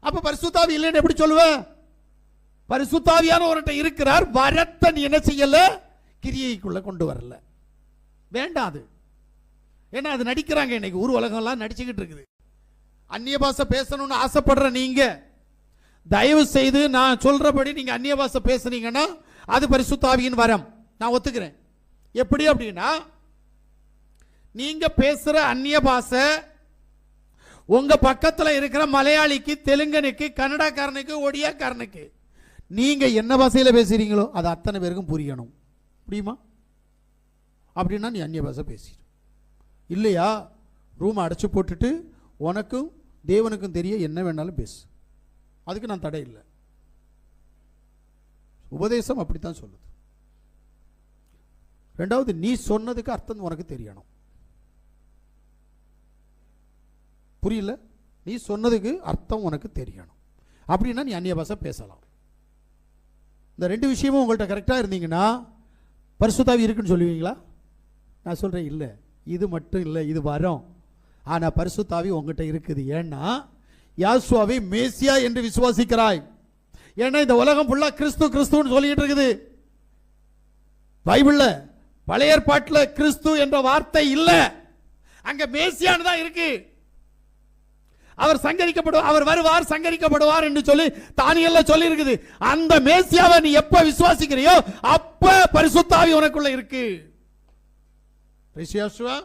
அப்ப பரிசுத்தாவி இல்லைன்னு எப்படி சொல்லுவ? பரிசுத்தாவியான ஒருத்த இருக்கிறார், வரத்தை நீ என்ன செய்யல, கிரியைக்குள்ள கொண்டு வரல. வேண்டாம் அது. ஏன்னா அது நடிக்கிறாங்க. இன்னைக்கு ஊர் உலகம்லாம் நடிச்சுக்கிட்டு இருக்குது. அந்நிய பாஷை பேசணும்னு ஆசைப்படுற நீங்க தயவு செய்து நான் சொல்றபடி நீங்க அந்நிய பாஷை பேசுனீங்கன்னா அது பரிசுத்தாவியின் வரம், நான் ஒத்துக்கிறேன். எப்படி அப்படின்னா, நீங்க பேசுற அந்நிய பாஷை உங்க பக்கத்தில் இருக்கிற மலையாளிக்கு, தெலுங்கனுக்கு, கன்னடக்காரனுக்கு, ஒடியாக்காரனுக்கு நீங்க என்ன பாஷையில பேசுறீங்களோ அது அத்தனை பேருக்கும் புரியணும். புரியுமா? அப்படின்னா நீ அந்நிய பாஷை பேசிடு. இல்லையா, ரூம் அடைச்சு போட்டுட்டு உனக்கும் தேவனுக்கும் தெரிய என்ன வேணாலும் பேசு, அதுக்கு நான் தடை இல்லை. உபதேசம் அப்படித்தான் சொல்லுது. ரெண்டாவது, நீ சொன்னதுக்கு அர்த்தம் உனக்கு தெரியணும். புரியல? நீ சொன்னதுக்கு அர்த்தம் உனக்கு தெரியணும். அப்படின்னா நீ அந்நிய பாஷை பேசலாம். இந்த ரெண்டு விஷயமும் உங்கள்கிட்ட கரெக்டாக இருந்தீங்கன்னா பரிசுத்தாவி இருக்குன்னு சொல்லுவீங்களா? நான் சொல்றேன் இல்லை, இது மட்டும் இல்லை, இது வரும். ஆனா பரிசுத்தாவி உங்ககிட்ட இருக்குது. ஏன்னா யாசுவாவை மேசியா என்று விசுவாசிக்கிறாய். ஏன்னா இந்த உலகம் ஃபுல்லா கிறிஸ்து கிறிஸ்துன்னு சொல்லிட்டு இருக்குது. பைபிள்ல பழைய ஏற்பாட்டில் கிறிஸ்து என்ற வார்த்தை இல்ல, அங்க மேசியான்னு தான் இருக்கு. அவர் சங்கரிக்கப்படுவார், அவர் வருவார், சங்கரிக்கப்படுவார் என்று சொல்லி தானியேல்ல சொல்லி இருக்குது. அந்த மேசியாவை நீ எப்ப விசுவாசிக்கிறியோ அப்ப பரிசுத்தாவி உனக்குள்ள இருக்கு.